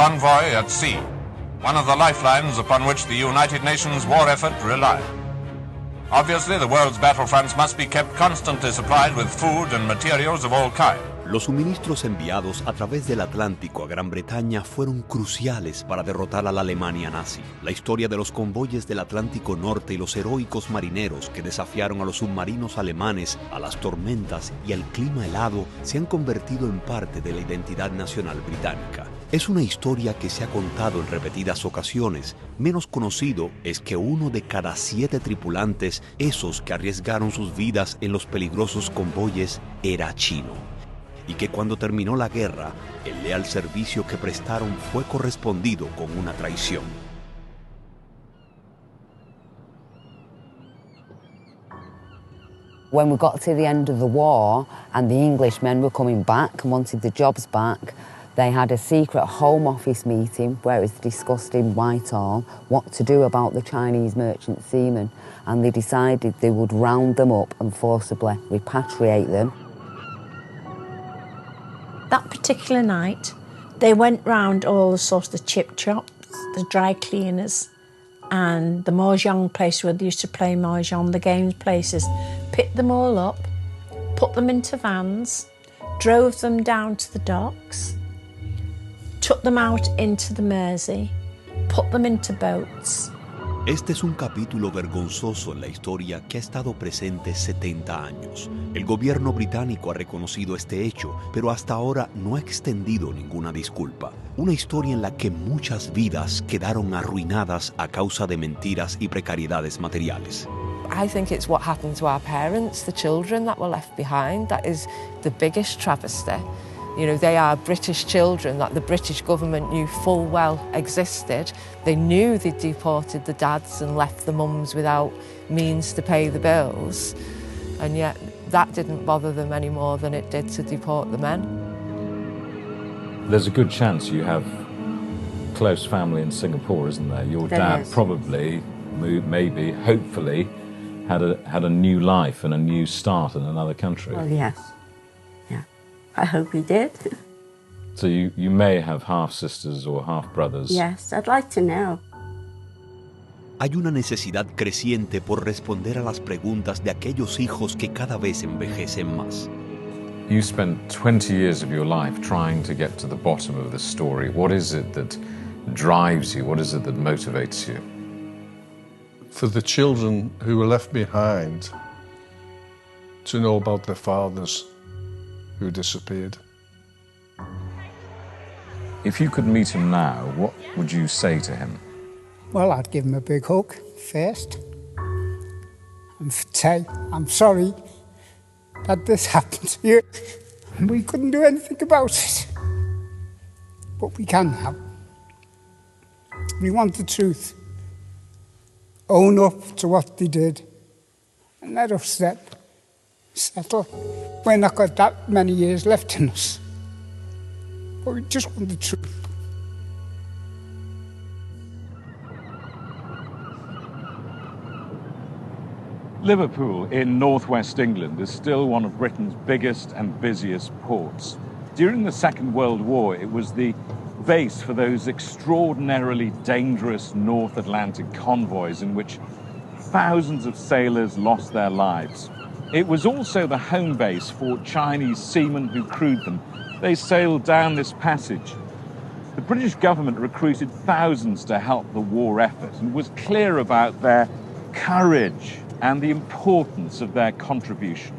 convoy at sea, one of the lifelines upon which the United Nations war effort relied. Obviously, the world's battlefronts must be kept constantly supplied with food and materials of all kinds. Los suministros enviados a través del Atlántico a Gran Bretaña fueron cruciales para derrotar a la Alemania nazi. La historia de los convoyes del Atlántico Norte y los heroicos marineros que desafiaron a los submarinos alemanes, a las tormentas y al clima helado se han convertido en parte de la identidad nacional británica. Es una historia que se ha contado en repetidas ocasiones. Menos conocido es que 1 de cada 7 tripulantes, esos que arriesgaron sus vidas en los peligrosos convoyes, era chino. Y que cuando terminó la guerra, el leal servicio que prestaron fue correspondido con una traición. When we got to the end of the war and the Englishmen were coming back and wanted the jobs back, they had a secret Home Office meeting where it was discussed in Whitehall what to do about the Chinese merchant seamen, and they decided they would round them up and forcibly repatriate them. That particular night, they went round all the sort of chip shops, the dry cleaners, and the mahjong place where they used to play mahjong, the games places, picked them all up, put them into vans, drove them down to the docks, took them out into the Mersey, put them into boats. Este es un capítulo vergonzoso en la historia que ha estado presente 70 años. El gobierno británico ha reconocido este hecho, pero hasta ahora no ha extendido ninguna disculpa. Una historia en la que muchas vidas quedaron arruinadas a causa de mentiras y precariedades materiales. I think it's what happened to our parents, the children that were left behind, that is the biggest travesty. You know, they are British children that the British government knew full well existed. They knew they'd deported the dads and left the mums without means to pay the bills. And yet that didn't bother them any more than it did to deport the men. There's a good chance you have close family in Singapore, isn't there? Your dad probably, maybe, hopefully, had a new life and a new start in another country. Well, yes. I hope he did. So you may have half-sisters or half-brothers. Yes, I'd like to know. Hay una necesidad creciente por responder a las preguntas de aquellos hijos que cada vez envejecen más. You spent 20 years of your life trying to get to the bottom of this story. What is it that drives you? What is it that motivates you? For the children who were left behind to know about their fathers who disappeared. If you could meet him now, what would you say to him? Well, I'd give him a big hug first and say, I'm sorry that this happened to you. We couldn't do anything about it, but we can now. We want the truth. Own up to what they did and let us settle. We're not got that many years left in us, but we just want the truth. Liverpool in northwest England is still one of Britain's biggest and busiest ports. During the Second World War, it was the base for those extraordinarily dangerous North Atlantic convoys in which thousands of sailors lost their lives. It was also the home base for Chinese seamen who crewed them. They sailed down this passage. The British government recruited thousands to help the war effort and was clear about their courage and the importance of their contribution.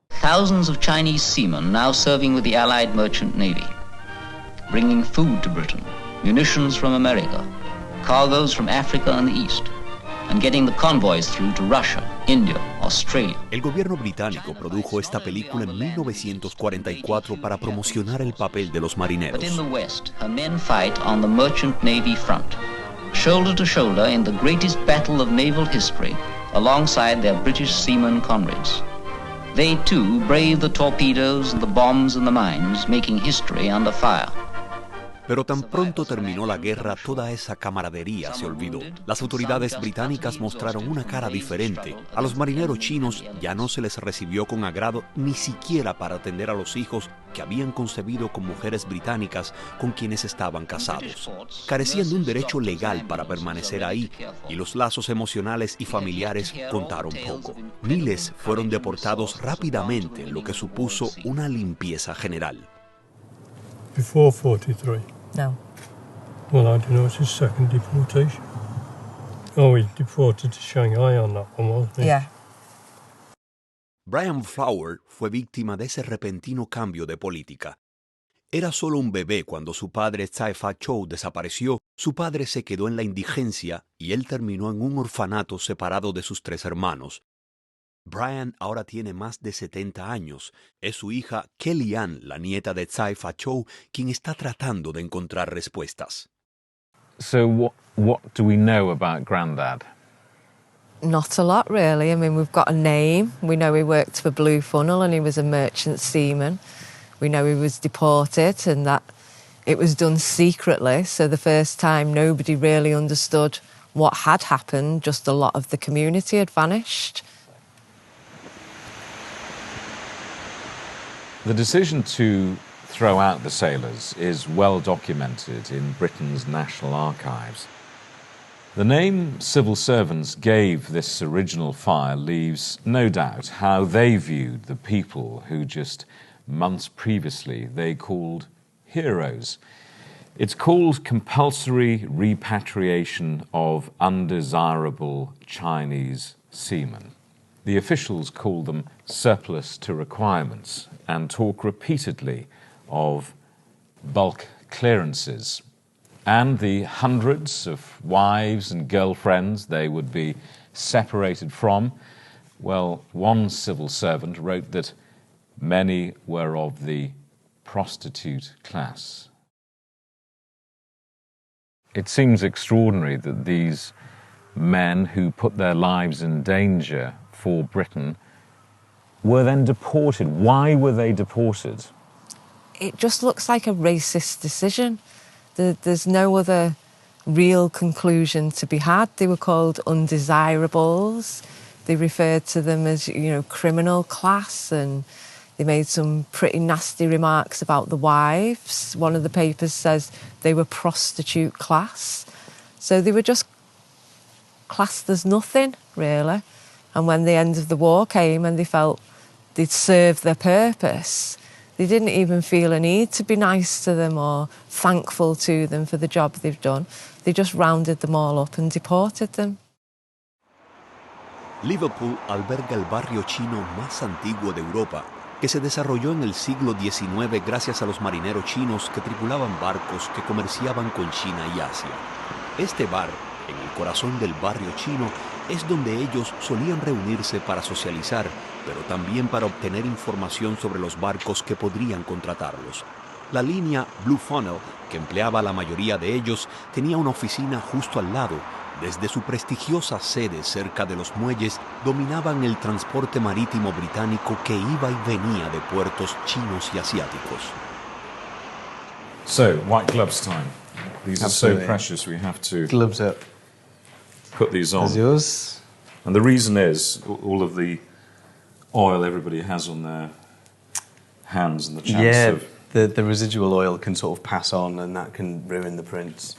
Thousands of Chinese seamen now serving with the Allied merchant navy, bringing food to Britain, munitions from America, cargoes from Africa and the East, and getting the convoys through to Russia, India, Australia. El gobierno británico produjo esta película en 1944 para promocionar el papel de los marineros. But in the West, her men fight on the merchant navy front, shoulder to shoulder in the greatest battle of naval history, alongside their British seamen comrades. They too brave the torpedoes and the bombs and the mines, making history under fire. Pero tan pronto terminó la guerra, toda esa camaradería se olvidó. Las autoridades británicas mostraron una cara diferente. A los marineros chinos ya no se les recibió con agrado ni siquiera para atender a los hijos que habían concebido con mujeres británicas con quienes estaban casados. Carecían de un derecho legal para permanecer ahí y los lazos emocionales y familiares contaron poco. Miles fueron deportados rápidamente, lo que supuso una limpieza general. Before 43? No. Well, I don't know, it's his second deportation. Oh, he deported to Shanghai on that one, wasn't he? Yeah. Brian Flower fue víctima de ese repentino cambio de política. Era solo un bebé cuando su padre Tsai-Fa Chou desapareció. Su padre se quedó en la indigencia y él terminó en un orfanato separado de sus 3 hermanos. Brian ahora tiene más de 70 años. Es su hija Kellyanne, la nieta de Tsai-Fa Chou, quien está tratando de encontrar respuestas. So what do we know about Grandad? Not a lot, really. I mean, we've got a name. We know he worked for Blue Funnel and he was a merchant seaman. We know he was deported and that it was done secretly. So the first time nobody really understood what had happened, just a lot of the community had vanished. The decision to throw out the sailors is well documented in Britain's National Archives. The name civil servants gave this original fire leaves no doubt how they viewed the people who just months previously they called heroes. It's called compulsory repatriation of undesirable Chinese seamen. The officials call them surplus to requirements and talk repeatedly of bulk clearances and the hundreds of wives and girlfriends they would be separated from. Well, one civil servant wrote that many were of the prostitute class. It seems extraordinary that these men who put their lives in danger for Britain were then deported. Why were they deported? It just looks like a racist decision. There's no other real conclusion to be had. They were called undesirables. They referred to them as, criminal class, and they made some pretty nasty remarks about the wives. One of the papers says they were prostitute class. So they were just classed as nothing, really. And when the end of the war came and they felt they'd served their purpose, they didn't even feel a need to be nice to them or thankful to them for the job they've done. They just rounded them all up and deported them. Liverpool alberga el barrio chino más antiguo de Europa, que se desarrolló en el siglo XIX gracias a los marineros chinos que tripulaban barcos que comerciaban con China y Asia. Este bar, en el corazón del barrio chino, es donde ellos solían reunirse para socializar, pero también para obtener información sobre los barcos que podrían contratarlos. La línea Blue Funnel, que empleaba a la mayoría de ellos, tenía una oficina justo al lado. Desde su prestigiosa sede cerca de los muelles, dominaban el transporte marítimo británico que iba y venía de puertos chinos y asiáticos. So, white gloves time. These Absolutely. Are so precious, we have to gloves up. Put these on. As yours. And the reason is all of the oil everybody has on their hands and the chance of... the residual oil can sort of pass on and that can ruin the prints.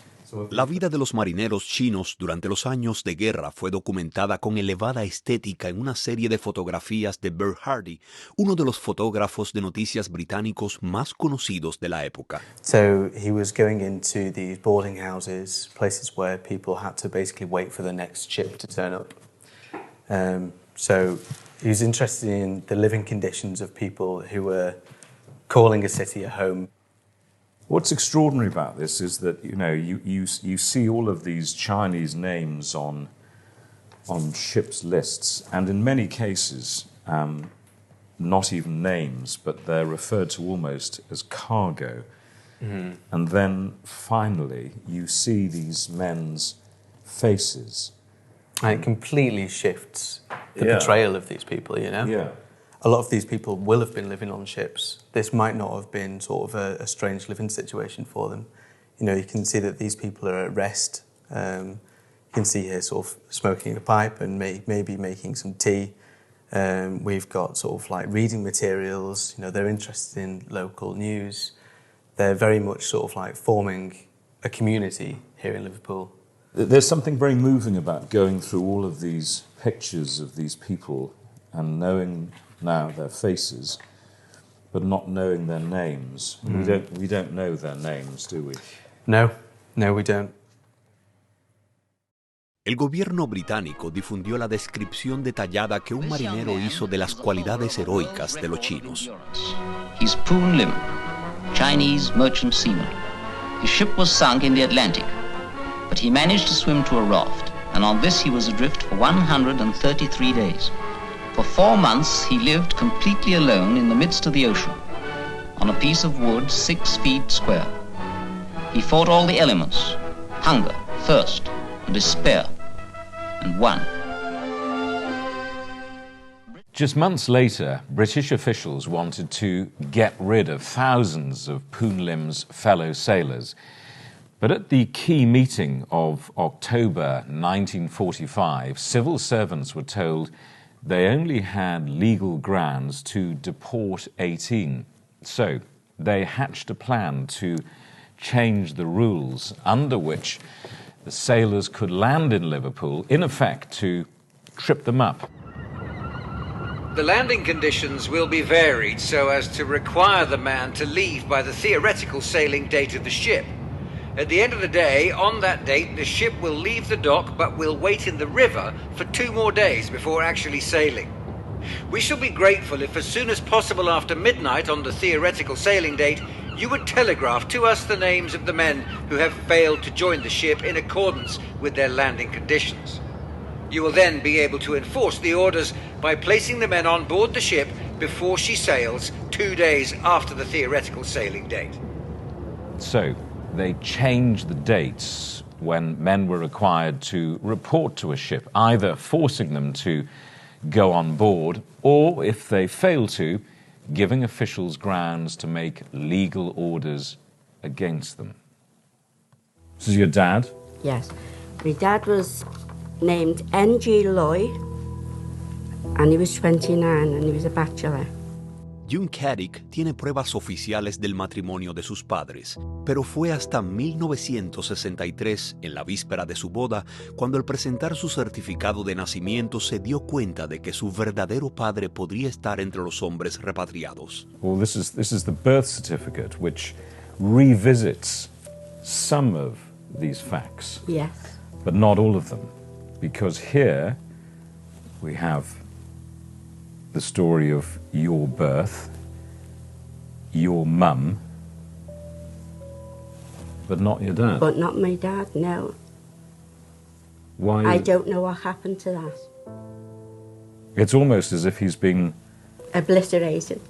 La vida de los marineros chinos durante los años de guerra fue documentada con elevada estética en una serie de fotografías de Bert Hardy, uno de los fotógrafos de noticias británicos más conocidos de la época. So he was going into these boarding houses, places where people had to basically wait for the next ship to turn up. So he was interested in the living conditions of people who were calling a city a home. What's extraordinary about this is that, you see all of these Chinese names on ships' lists, and in many cases, not even names, but they're referred to almost as cargo. Mm-hmm. And then, finally, you see these men's faces. And it completely shifts the portrayal of these people, Yeah. A lot of these people will have been living on ships. This might not have been sort of a strange living situation for them. You know, you can see that these people are at rest. You can see here sort of smoking a pipe and maybe making some tea. We've got sort of like reading materials. You know, they're interested in local news. They're very much sort of like forming a community here in Liverpool. There's something very moving about going through all of these pictures of these people and knowing now their faces, but not knowing their names. We don't know their names, do we? No, we don't. El gobierno británico difundió la descripción detallada que un marinero hizo de las cualidades heroicas de los chinos. He's Poon Lim, Chinese merchant seaman. His ship was sunk in the Atlantic, but he managed to swim to a raft, and on this he was adrift for 133 days. For 4 months he lived completely alone in the midst of the ocean, on a piece of wood 6 feet square. He fought all the elements, hunger, thirst, and despair, and won. Just months later, British officials wanted to get rid of thousands of Poon Lim's fellow sailors. But at the key meeting of October 1945, civil servants were told they only had legal grounds to deport 18. So they hatched a plan to change the rules under which the sailors could land in Liverpool, in effect to trip them up. The landing conditions will be varied so as to require the man to leave by the theoretical sailing date of the ship. At the end of the day, on that date, the ship will leave the dock but will wait in the river for 2 more days before actually sailing. We shall be grateful if as soon as possible after midnight on the theoretical sailing date, you would telegraph to us the names of the men who have failed to join the ship in accordance with their landing conditions. You will then be able to enforce the orders by placing the men on board the ship before she sails 2 days after the theoretical sailing date. So they changed the dates when men were required to report to a ship, either forcing them to go on board or, if they failed to, giving officials grounds to make legal orders against them. This is your dad? Yes. My dad was named N.G. Loy, and he was 29 and he was a bachelor. June Caddick tiene pruebas oficiales del matrimonio de sus padres, pero fue hasta 1963, en la víspera de su boda, cuando al presentar su certificado de nacimiento se dio cuenta de que su verdadero padre podría estar entre los hombres repatriados. Well, this is the birth certificate, which revisits some of these facts. Yes. But not all of them, because here we have the story of your birth, your mum, but not your dad. But not my dad, no. Why? I don't know what happened to that. It's almost as if he's been Obliterated.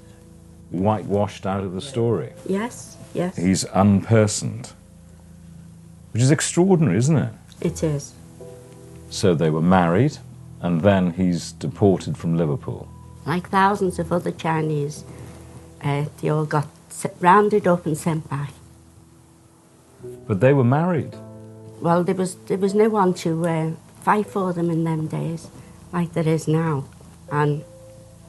whitewashed out of the story. Yes, yes. He's unpersoned, which is extraordinary, isn't it? It is. So they were married, and then he's deported from Liverpool. Like thousands of other Chinese, they all got rounded up and sent back. But they were married. Well, there was no one to fight for them in them days, like there is now. And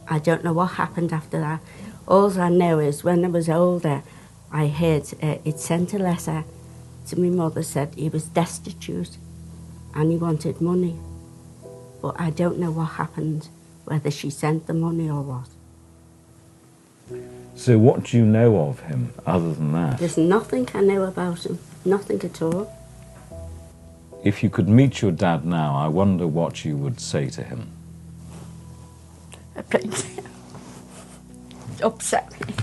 I don't know what happened after that. All I know is when I was older, I heard he'd sent a letter to my mother, said he was destitute and he wanted money. But I don't know what happened, whether she sent the money or what. So what do you know of him other than that? There's nothing I know about him, nothing at all. If you could meet your dad now, I wonder what you would say to him. It upset me.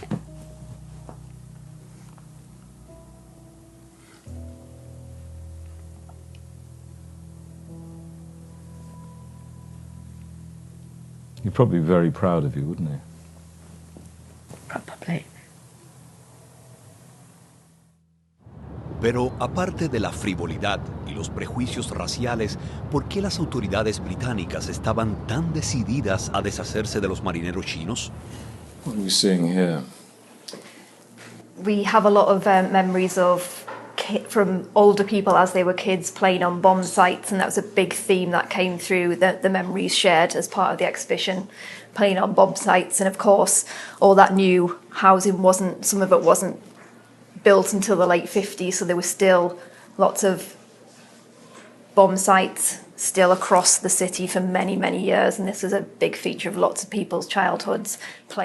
He'd probably be very proud of you, wouldn't he? Probably. Pero aparte de la frivolidad y los prejuicios raciales, ¿por qué las autoridades británicas estaban tan decididas a deshacerse de los marineros chinos? What are we seeing here? We have a lot of memories of from older people as they were kids playing on bomb sites, and that was a big theme that came through the memories shared as part of the exhibition, playing on bomb sites. And of course, all that new housing some of it wasn't built until the late 50s, so there were still lots of bomb sites still across the city for many, many years, and this is a big feature of lots of people's childhoods.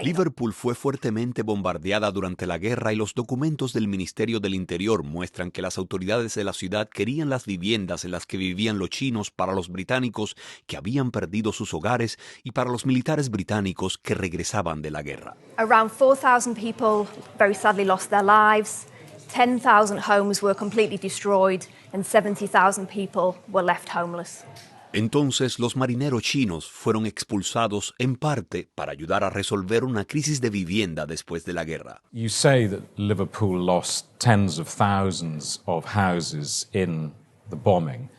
Liverpool fue fuertemente bombardeada durante la guerra y los documentos del Ministerio del Interior muestran que las autoridades de la ciudad querían las viviendas en las que vivían los chinos para los británicos que habían perdido sus hogares y para los militares británicos que regresaban de la guerra. Around 4,000 people very sadly lost their lives. 10,000 homes were completely destroyed and 70,000 people were left homeless. Entonces los marineros chinos fueron expulsados en parte para ayudar a resolver una crisis de vivienda después de la guerra. You say that Liverpool lost tens of thousands of houses in the bombing.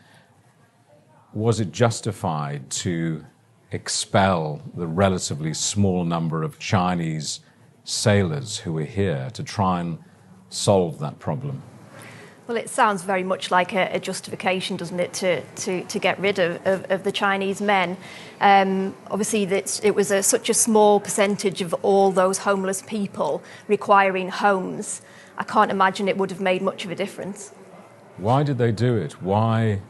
Was it justified to expel the relatively small number of Chinese sailors who were here to try and solve that problem? Well, it sounds very much like a justification, doesn't it, to get rid of the Chinese men. Obviously, it was such a small percentage of all those homeless people requiring homes. I can't imagine it would have made much of a difference. Why did they do it? Why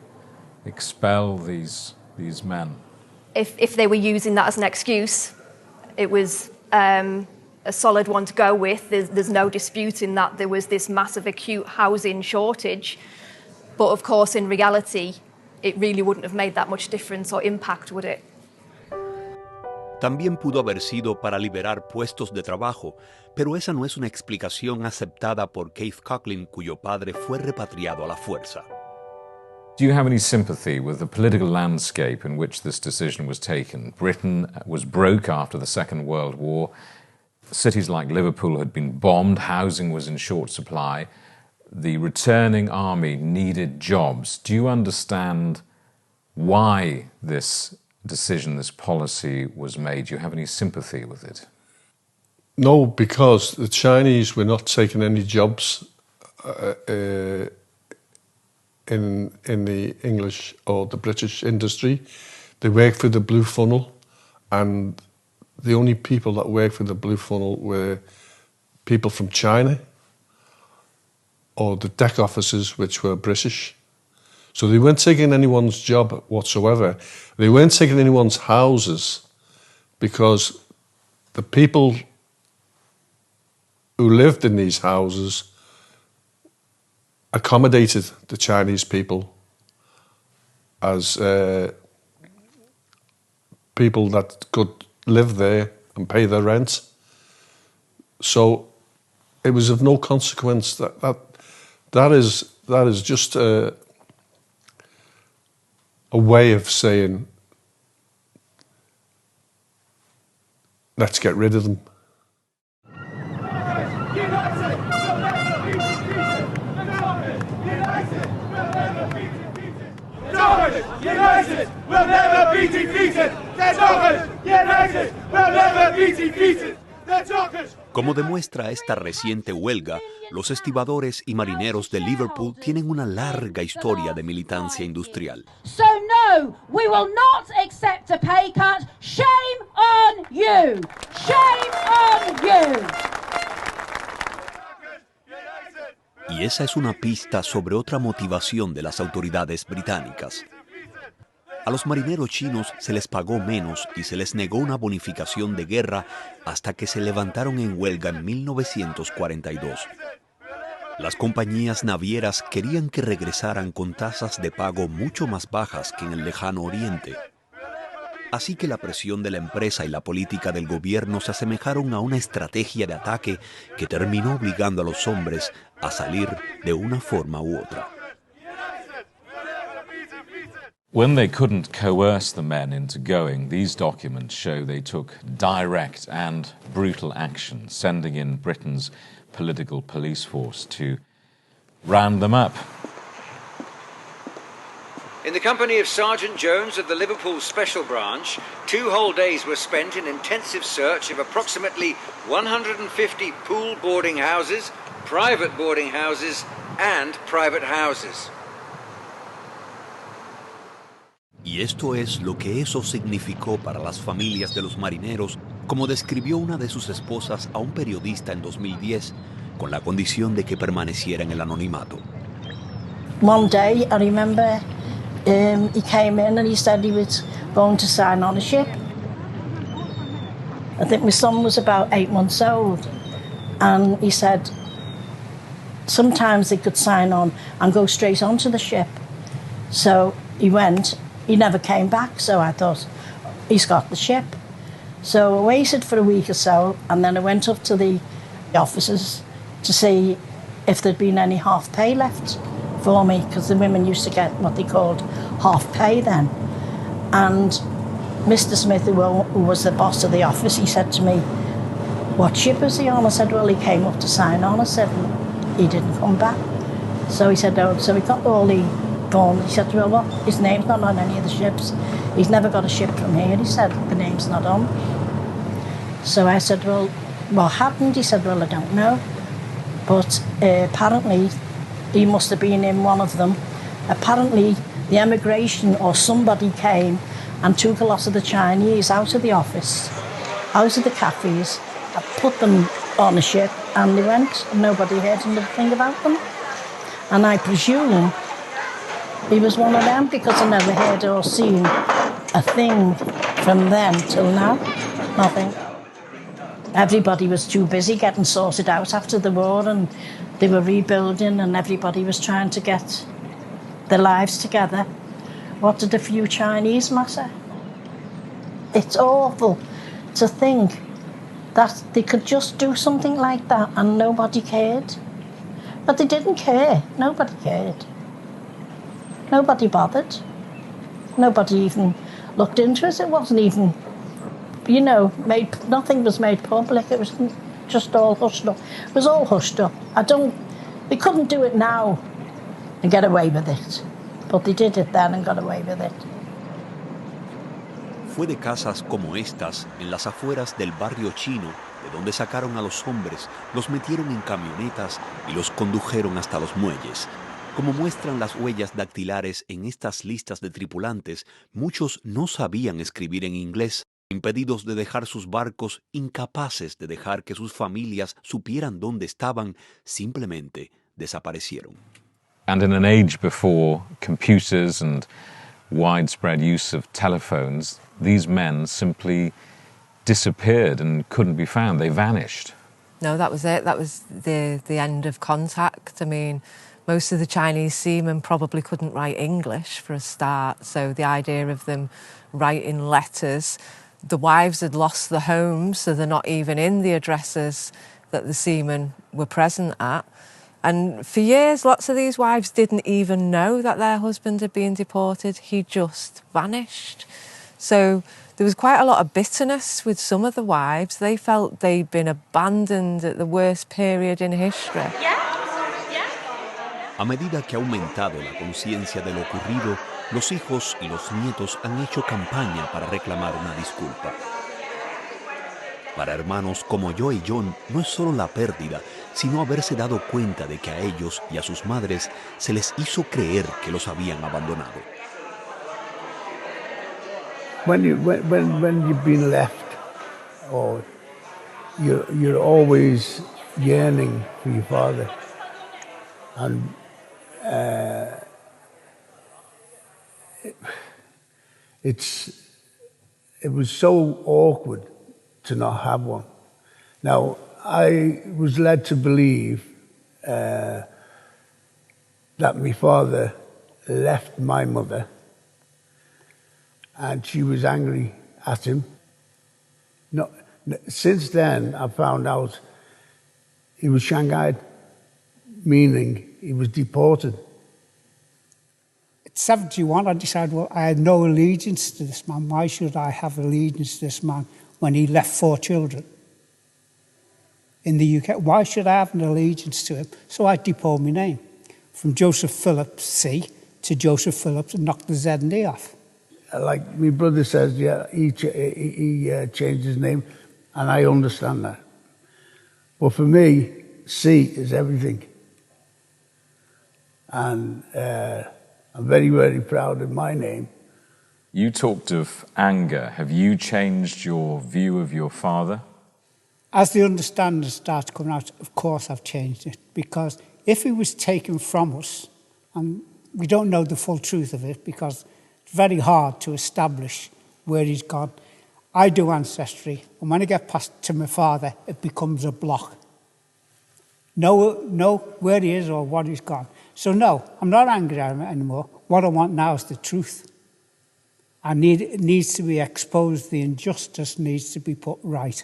expel these men? If they were using that as an excuse, it was a solid one to go with. There's no disputing that there was this massive acute housing shortage. But of course, in reality, it really wouldn't have made that much difference or impact, would it? También pudo haber sido para liberar puestos de trabajo, pero esa no es una explicación aceptada por Keith Coughlin, cuyo padre fue repatriado a la fuerza. Do you have any sympathy with the political landscape in which this decision was taken? Britain was broke after the Second World War. Cities like Liverpool had been bombed, housing was in short supply. The returning army needed jobs. Do you understand why this decision, this policy was made? Do you have any sympathy with it? No, because the Chinese were not taking any jobs in the English or the British industry. They worked for the Blue Funnel, and the only people that worked for the Blue Funnel were people from China or the deck officers, which were British. So they weren't taking anyone's job whatsoever. They weren't taking anyone's houses because the people who lived in these houses accommodated the Chinese people as people that could live there and pay their rent. So it was of no consequence. That is just a way of saying, let's get rid of them. United will never be defeated. The Dockers! United will never be defeated. The Dockers! Como demuestra esta reciente huelga, los estibadores y marineros de Liverpool tienen una larga historia de militancia industrial. So no, we will not accept a pay cut. Shame on you! Shame on you! Y esa es una pista sobre otra motivación de las autoridades británicas. A los marineros chinos se les pagó menos y se les negó una bonificación de guerra hasta que se levantaron en huelga en 1942. Las compañías navieras querían que regresaran con tasas de pago mucho más bajas que en el lejano oriente. Así que la presión de la empresa y la política del gobierno se asemejaron a una estrategia de ataque que terminó obligando a los hombres a salir de una forma u otra. When they couldn't coerce the men into going, these documents show they took direct and brutal action, sending in Britain's political police force to round them up. In the company of Sergeant Jones of the Liverpool Special Branch, 2 whole days were spent in intensive search of approximately 150 pool boarding houses, private boarding houses and private houses. Y esto es lo que eso significó para las familias de los marineros, como describió una de sus esposas a un periodista en 2010, con la condición de que permaneciera en el anonimato. One day, I remember he came in and he said he was going to sign on a ship. I think my son was about 8 months old, and he said sometimes they could sign on and go straight onto the ship. So he went. He never came back, so I thought, he's got the ship. So I waited for a week or so, and then I went up to the officers to see if there'd been any half pay left for me, because the women used to get what they called half pay then. And Mr. Smith, who was the boss of the office, he said to me, what ship is he on? I said, well, he came up to sign on. I said, he didn't come back. So he said, oh, so he got all the forms. He said, well, what? His name's not on any of the ships. He's never got a ship from here. He said, the name's not on. So I said, well, what happened? He said, well, I don't know. But apparently, he must have been in one of them. Apparently, the emigration or somebody came and took a lot of the Chinese out of the office, out of the cafes, and put them on a ship, and they went, and nobody heard anything about them. And I presume he was one of them, because I never heard or seen a thing from then till now. Nothing. Everybody was too busy getting sorted out after the war, and they were rebuilding, and everybody was trying to get their lives together. What did a few Chinese matter? It's awful to think that they could just do something like that and nobody cared. But they didn't care. Nobody cared. Nobody bothered. Nobody even looked into it. It wasn't even, nothing was made public. It was just all hushed up. It was all hushed up. They couldn't do it now and get away with it. But they did it then and got away with it. Fue de casas como estas, en las afueras del barrio chino, de donde sacaron a los hombres, los metieron en camionetas y los condujeron hasta los muelles. Como muestran las huellas dactilares en estas listas de tripulantes, muchos no sabían escribir en inglés, impedidos de dejar sus barcos, incapaces de dejar que sus familias supieran dónde estaban, simplemente desaparecieron. And in an age before computers and widespread use of telephones, these men simply disappeared and couldn't be found. They vanished. No, that was it. That was the end of contact. I mean, most of the Chinese seamen probably couldn't write English for a start, so the idea of them writing letters, the wives had lost their homes, so they're not even in the addresses that the seamen were present at. And for years, lots of these wives didn't even know that their husband had been deported. He just vanished. So there was quite a lot of bitterness with some of the wives. They felt they'd been abandoned at the worst period in history. A medida que ha aumentado la conciencia de lo ocurrido, los hijos y los nietos han hecho campaña para reclamar una disculpa. Para hermanos como yo y John, no es solo la pérdida, sino haberse dado cuenta de que a ellos y a sus madres se les hizo creer que los habían abandonado. When you've been left, or you're always yearning for your father, and it was so awkward to not have one. Now, I was led to believe that my father left my mother and she was angry at him. No, since then, I found out he was shanghaied, meaning he was deported. At 71, I decided, well, I had no allegiance to this man. Why should I have allegiance to this man when he left 4 children in the UK? Why should I have an allegiance to him? So I deported my name from Joseph Phillips C to Joseph Phillips and knocked the Z and D off. Like my brother says, yeah, he changed his name, and I understand that. But for me, C is everything. And I'm very, very proud of my name. You talked of anger. Have you changed your view of your father? As the understanding starts coming out, of course I've changed it. Because if he was taken from us, and we don't know the full truth of it because it's very hard to establish where he's gone. I do ancestry, and when I get past to my father, it becomes a block. Know where he is or what he's gone. So no, I'm not angry at him anymore. What I want now is the truth. It needs to be exposed. The injustice needs to be put right.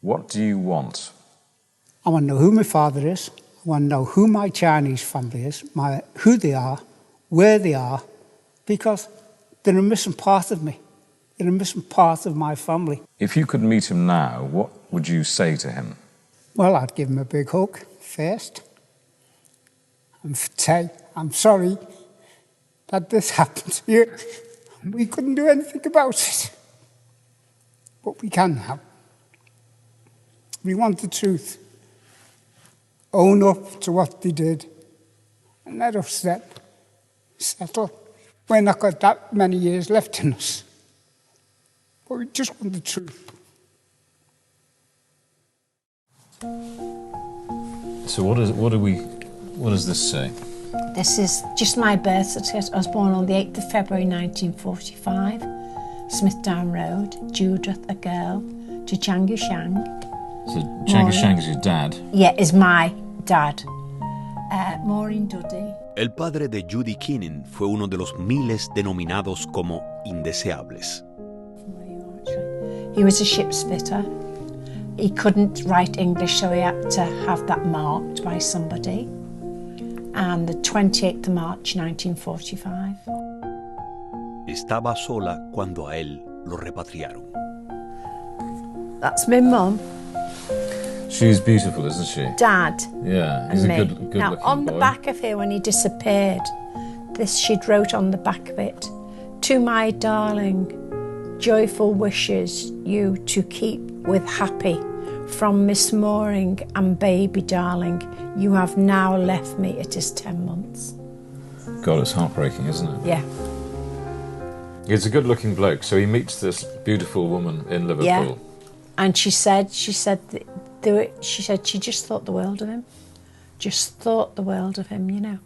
What do you want? I want to know who my father is. I want to know who my Chinese family is, who they are, where they are, because they're a missing part of me. They're a missing part of my family. If you could meet him now, what would you say to him? Well, I'd give him a big hug first and say, I'm sorry that this happened to you. We couldn't do anything about it. But we can now. We want the truth. Own up to what they did and let us settle. We're not got that many years left in us. But we just want the truth. So what does this say? This is just my birth certificate. I was born on the 8th of February 1945, Smithdown Road, Judith, a girl, to Changu Shang. So Changu Shang is your dad? Yeah, is my dad. Maureen Duddy. El padre de Judy Keenan fue uno de los miles denominados como indeseables. He was a ship's fitter. He couldn't write English, so he had to have that marked by somebody. And the 28th of March, 1945. Estaba sola cuando a él lo repatriaron. That's my mum. She's beautiful, isn't she? Dad. Yeah, he's and a me. good now, looking on boy. the back of here, when he disappeared, she'd wrote on the back of it, "To my darling, joyful wishes you to keep with happy. From Miss Mooring and baby darling, you have now left me. It is 10 months. God, it's heartbreaking, isn't it? Yeah. He's a good-looking bloke, so he meets this beautiful woman in Liverpool. Yeah. And she said she just thought the world of him. Just thought the world of him, you know.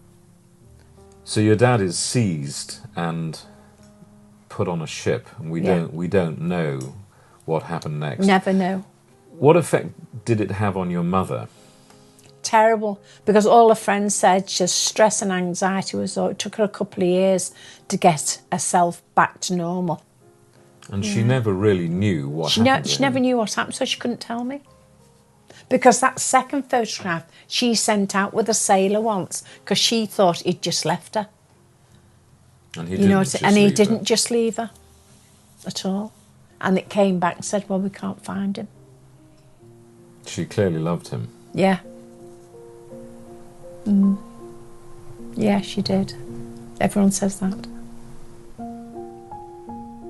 So your dad is seized and put on a ship, and we don't know what happened next. Never know. What effect did it have on your mother? Terrible, because all her friends said just stress and anxiety was all. It took her a couple of years to get herself back to normal. And she never really knew what happened. She never knew what happened, so she couldn't tell me. Because that second photograph she sent out with a sailor once, because she thought he'd just left her. And he didn't just leave her at all. And it came back and said, well, we can't find him. She clearly loved him. Yeah. Yeah, she did. Everyone says that.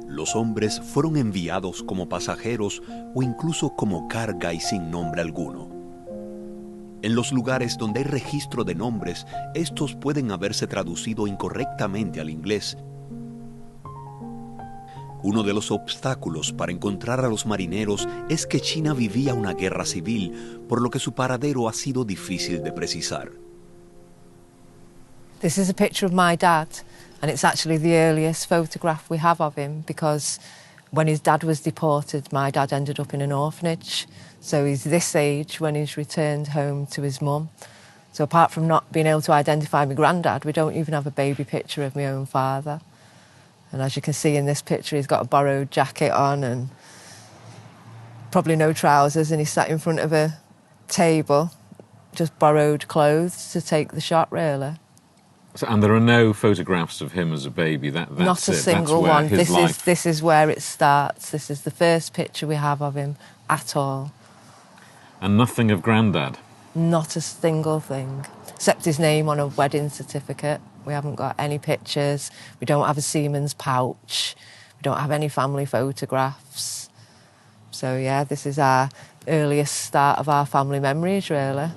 Los hombres fueron enviados como pasajeros o incluso como carga y sin nombre alguno. En los lugares donde hay registro de nombres, estos pueden haberse traducido incorrectamente al inglés. Uno de los obstáculos para encontrar a los marineros es que China vivía una guerra civil, por lo que su paradero ha sido difícil de precisar. This is a picture of my dad, and it's actually the earliest photograph we have of him, because when his dad was deported, my dad ended up in an orphanage. So he's this age when he's returned home to his mum. So apart from not being able to identify my granddad, we don't even have a baby picture of my own father. And as you can see in this picture, he's got a borrowed jacket on and probably no trousers, and he's sat in front of a table, just borrowed clothes to take the shot, really. So, and there are no photographs of him as a baby. That's Not a it. single That's where one. his This is where it starts. This is the first picture we have of him at all. And nothing of Grandad? Not a single thing, except his name on a wedding certificate. We haven't got any pictures. We don't have a seaman's pouch. We don't have any family photographs. So, yeah, this is our earliest start of our family memories, really.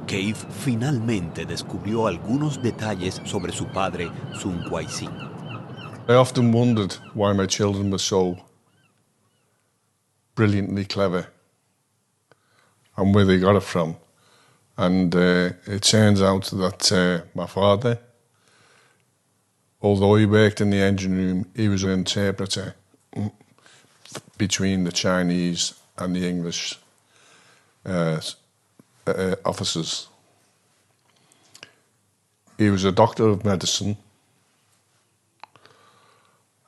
Keith finalmente descubrió algunos detalles sobre su padre, Sun Guai-sin. I often wondered why my children were so brilliantly clever and where they got it from. And it turns out that my father, although he worked in the engine room, he was an interpreter between the Chinese and the English officers. He was a doctor of medicine,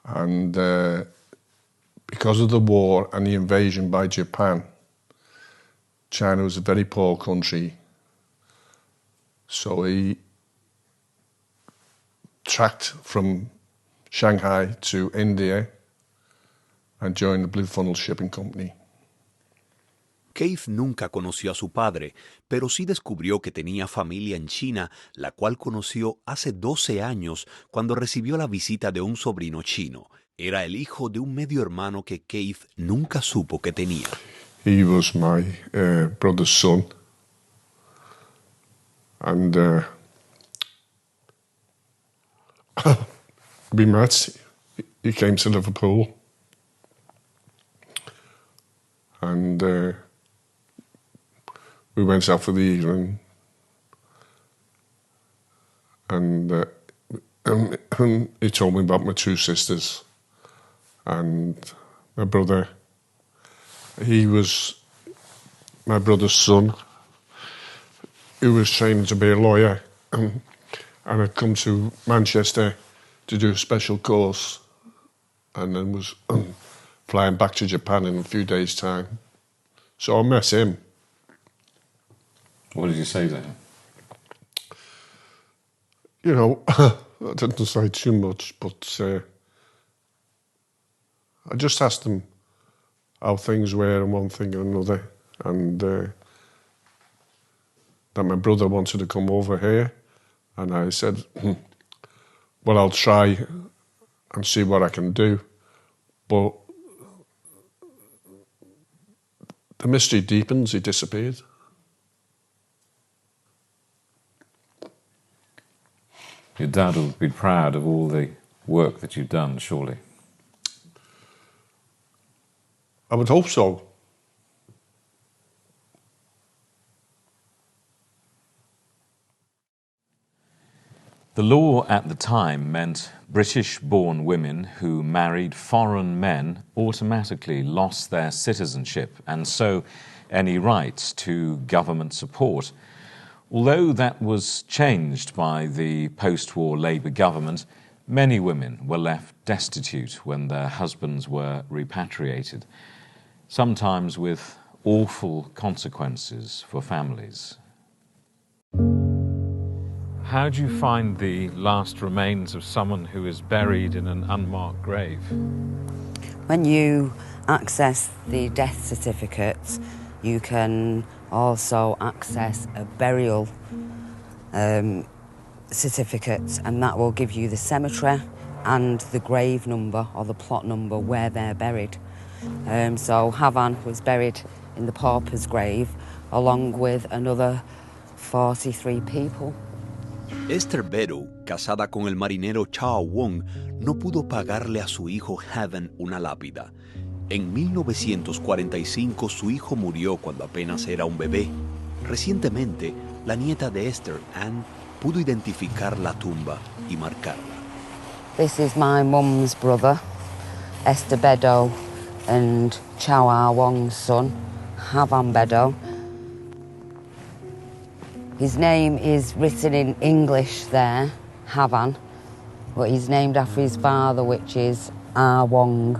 and because of the war and the invasion by Japan, China was a very poor country, so he tracked from Shanghai to India and joined the Blue Funnel Shipping Company. Keith nunca conoció a su padre, pero sí descubrió que tenía familia en China, la cual conoció hace 12 años cuando recibió la visita de un sobrino chino. Era el hijo de un medio hermano que Keith nunca supo que tenía. He was my brother's son, and we met. He came to Liverpool, and we went out for the evening, and he told me about my two sisters and my brother. He was my brother's son, who was training to be a lawyer, and had come to Manchester to do a special course, and then was flying back to Japan in a few days' time. So I met him. What did you say to him? You know, I didn't say too much, but I just asked him how things were and one thing and another, and that my brother wanted to come over here, and I said, well, I'll try and see what I can do, but the mystery deepens. He disappeared. Your dad would be proud of all the work that you've done, surely. I would hope so. The law at the time meant British-born women who married foreign men automatically lost their citizenship and so any rights to government support. Although that was changed by the post-war Labour government, many women were left destitute when their husbands were repatriated, sometimes with awful consequences for families. How do you find the last remains of someone who is buried in an unmarked grave? When you access the death certificates, you can also access a burial certificate, and that will give you the cemetery and the grave number or the plot number where they're buried. So Havan was buried in the pauper's grave along with another 43 people. Esther Beru, casada con el marinero Chao Wong, no pudo pagarle a su hijo Havan una lápida. En 1945 su hijo murió cuando apenas era un bebé. Recientemente, la nieta de Esther, Anne, pudo identificar la tumba y marcarla. This is my mum's brother, Esther Bedo, and Chao Ah Wong's son, Havan Bedo. His name is written in English there, Havan, but he's named after his father, which is Ah Wong.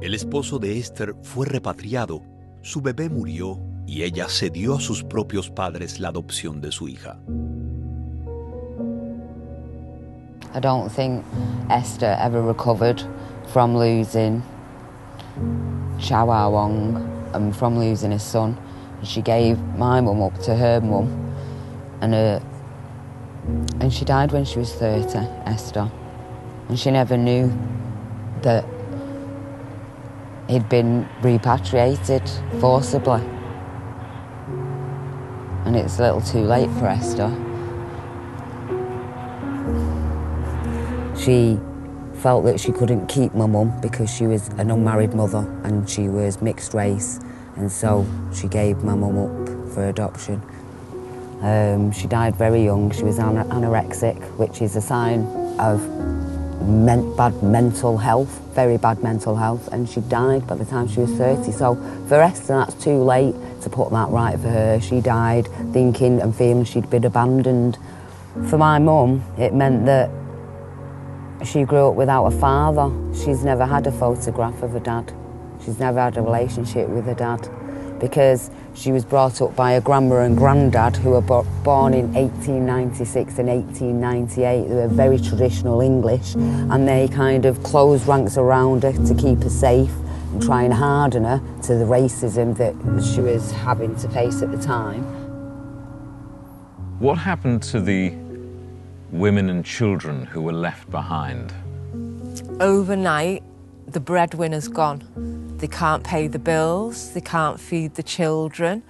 El esposo de Esther fue repatriado, su bebé murió y ella cedió a sus propios padres la adopción de su hija. I don't think Esther ever recovered from losing Chao Ah Wong and from losing his son. She gave my mum up to her mum, and she died when she was 30, Esther. And she never knew that he'd been repatriated forcibly. and it's a little too late for Esther. She felt that she couldn't keep my mum because she was an unmarried mother and she was mixed race, and so she gave my mum up for adoption. She died very young. She was anorexic, which is a sign of bad mental health, very bad mental health, and she died by the time she was 30. So for Esther, that's too late to put that right for her. She died thinking and feeling she'd been abandoned. For my mum, it meant that she grew up without a father. She's never had a photograph of her dad. She's never had a relationship with her dad because she was brought up by a grandma and granddad who were born in 1896 and 1898. They were very traditional English, and they kind of closed ranks around her to keep her safe and try and harden her to the racism that she was having to face at the time. What happened to the women and children who were left behind? Overnight, the breadwinner's gone. They can't pay the bills, they can't feed the children.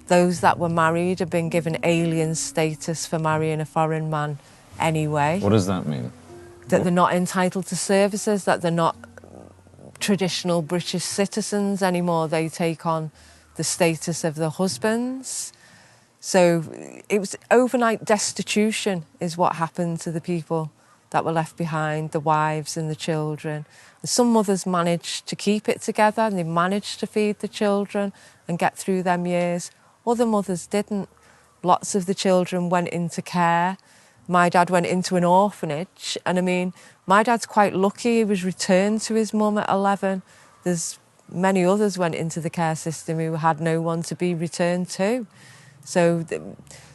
Those that were married have been given alien status for marrying a foreign man anyway. What does that mean? That they're not entitled to services, that they're not traditional British citizens anymore. They take on the status of their husbands. So it was overnight destitution is what happened to the people that were left behind, the wives and the children. Some mothers managed to keep it together and they managed to feed the children and get through them years. Other mothers didn't. Lots of the children went into care. My dad went into an orphanage, and I mean, my dad's quite lucky. He was returned to his mum at 11. There's many others went into the care system who had no one to be returned to. So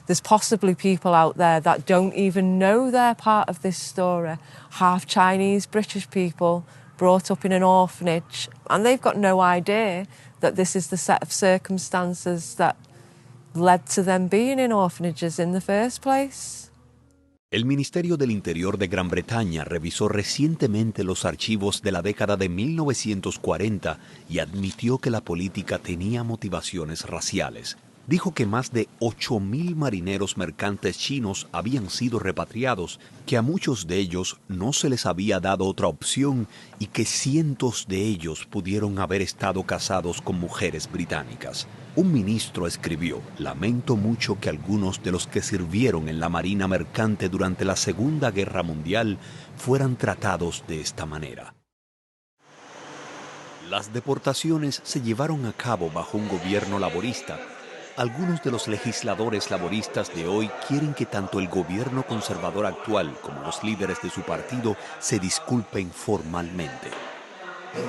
there's possibly people out there that don't even know they're part of this story. Half Chinese, British people brought up in an orphanage, and they've got no idea that this is the set of circumstances that led to them being in orphanages in the first place. El Ministerio del Interior de Gran Bretaña revisó recientemente los archivos de la década de 1940 y admitió que la política tenía motivaciones raciales. Dijo que más de 8.000 marineros mercantes chinos habían sido repatriados, que a muchos de ellos no se les había dado otra opción y que cientos de ellos pudieron haber estado casados con mujeres británicas. Un ministro escribió: "Lamento mucho que algunos de los que sirvieron en la marina mercante durante la Segunda Guerra Mundial fueran tratados de esta manera". Las deportaciones se llevaron a cabo bajo un gobierno laborista. Algunos de los legisladores laboristas de hoy quieren que tanto el gobierno conservador actual como los líderes de su partido se disculpen formalmente.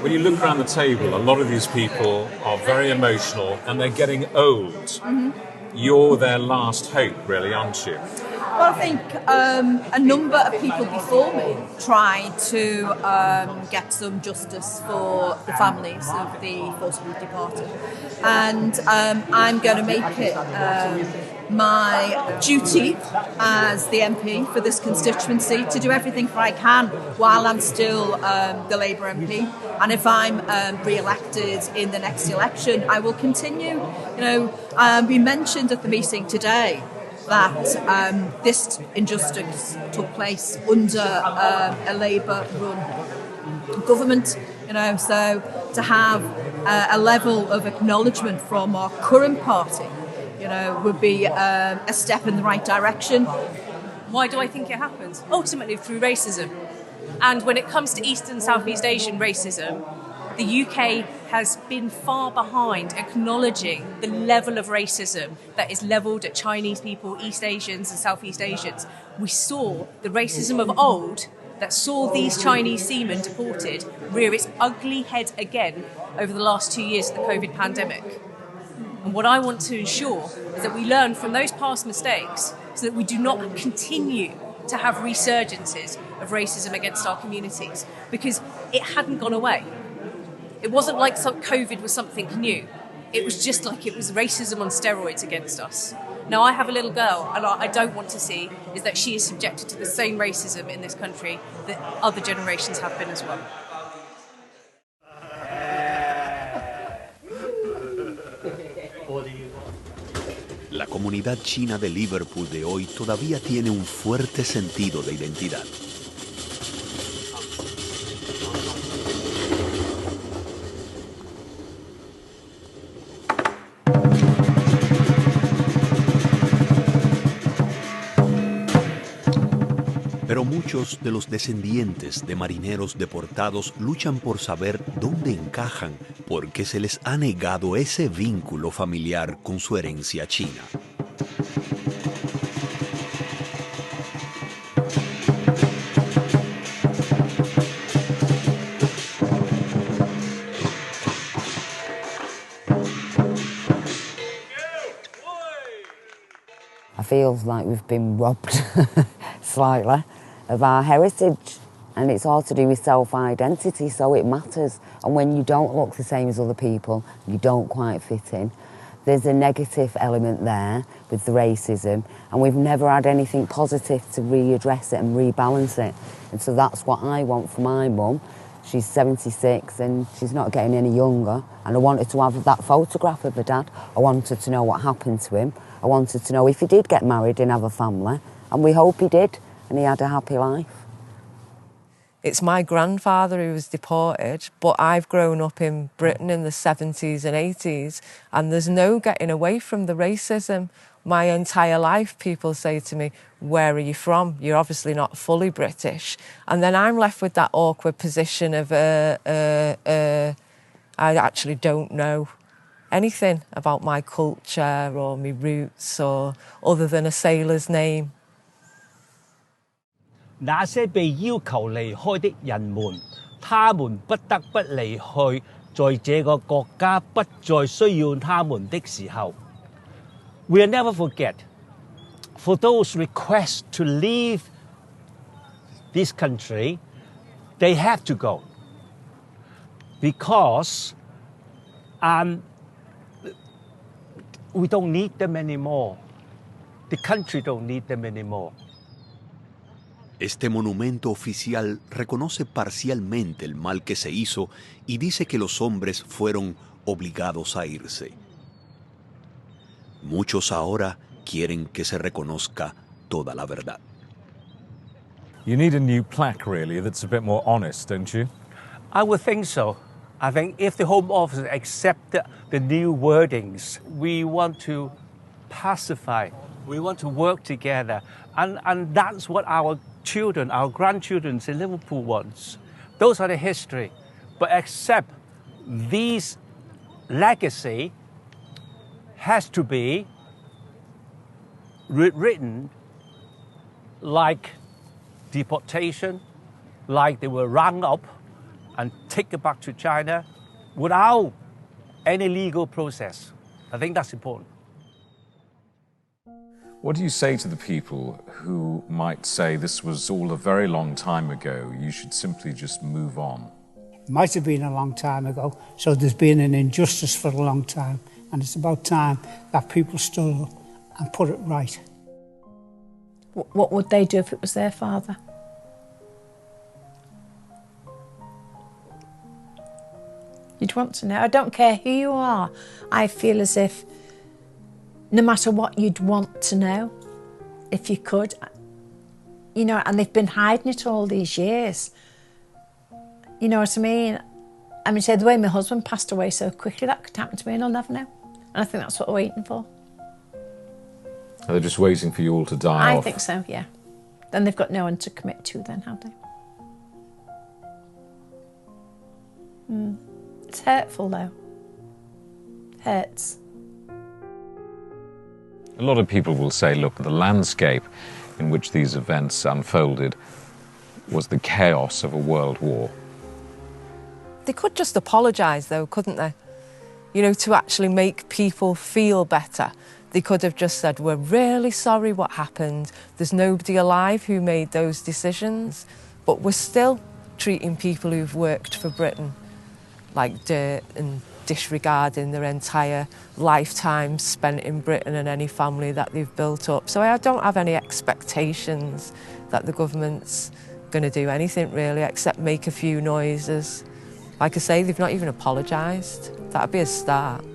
When you look around the table, a lot of these people are very emotional and they're getting old. Mm-hmm. You're their last hope, really, aren't you? Well, I think a number of people before me tried to get some justice for the families of the forcibly departed. And I'm going to make it my duty as the MP for this constituency to do everything I can while I'm still the Labour MP. And if I'm re-elected in the next election, I will continue. You know, we mentioned at the meeting today that this injustice took place under a Labour-run government. You know, so to have a level of acknowledgement from our current party, you know, would be a step in the right direction. Why do I think it happens? Ultimately through racism. And when it comes to East and Southeast Asian racism, the UK has been far behind acknowledging the level of racism that is levelled at Chinese people, East Asians and Southeast Asians. We saw the racism of old that saw these Chinese seamen deported rear its ugly head again over the last 2 years of the COVID pandemic. And what I want to ensure is that we learn from those past mistakes so that we do not continue to have resurgences of racism against our communities, because it hadn't gone away. It wasn't like COVID was something new. It was just like it was racism on steroids against us. Now, I have a little girl, and I don't want to see is that she is subjected to the same racism in this country that other generations have been as well. La comunidad china de Liverpool de hoy todavía tiene un fuerte sentido de identidad. Pero muchos de los descendientes de marineros deportados luchan por saber dónde encajan porque se les ha negado ese vínculo familiar con su herencia china. I feel like we've been robbed slightly of our heritage, and it's all to do with self-identity, so it matters. And when you don't look the same as other people, you don't quite fit in. There's a negative element there with the racism, and we've never had anything positive to readdress it and rebalance it. And so that's what I want for my mum. She's 76 and she's not getting any younger, and I wanted to have that photograph of her dad. I wanted to know what happened to him. I wanted to know if he did get married and have a family, and we hope he did, and he had a happy life. It's my grandfather who was deported, but I've grown up in Britain in the 70s and 80s, and there's no getting away from the racism. My entire life, people say to me, where are you from? You're obviously not fully British. And then I'm left with that awkward position of, I actually don't know anything about my culture or my roots or other than a sailor's name. 那些被要求離開的人們，他們不得不離去，在這個國家不再需要他們的時候。We'll never forget, for those requests to leave this country, they have to go. Because we don't need them anymore. The country don't need them anymore. Este monumento oficial reconoce parcialmente el mal que se hizo y dice que los hombres fueron obligados a irse. Muchos ahora quieren que se reconozca toda la verdad. You need a new plaque, really, that's a bit more honest, don't you? I would think so. I think if the Home Office accepted the new wordings, we want to pacify, we want to work together, and that's what our children, our grandchildren in Liverpool wants. Those are the history. But except these legacy has to be written like deportation, like they were rung up and taken back to China without any legal process. I think that's important. What do you say to the people who might say this was all a very long time ago, you should simply just move on? It might have been a long time ago, so there's been an injustice for a long time, and it's about time that people stood up and put it right. What would they do if it was their father? You'd want to know. I don't care who you are. I feel as if no matter what, you'd want to know, if you could. You know, and they've been hiding it all these years. You know what I mean? I mean, say the way my husband passed away so quickly, that could happen to me and I'll never know. And I think that's what we're waiting for. Are they just waiting for you all to die off? I think so, yeah. Then they've got no one to commit to then, have they? It's hurtful though. It hurts. A lot of people will say, look, the landscape in which these events unfolded was the chaos of a world war. They could just apologise though, couldn't they? You know, to actually make people feel better. They could have just said, we're really sorry what happened. There's nobody alive who made those decisions. But we're still treating people who've worked for Britain like dirt and disregarding their entire lifetime spent in Britain and any family that they've built up. So I don't have any expectations that the government's going to do anything really except make a few noises. Like I say, they've not even apologised. That'd be a start.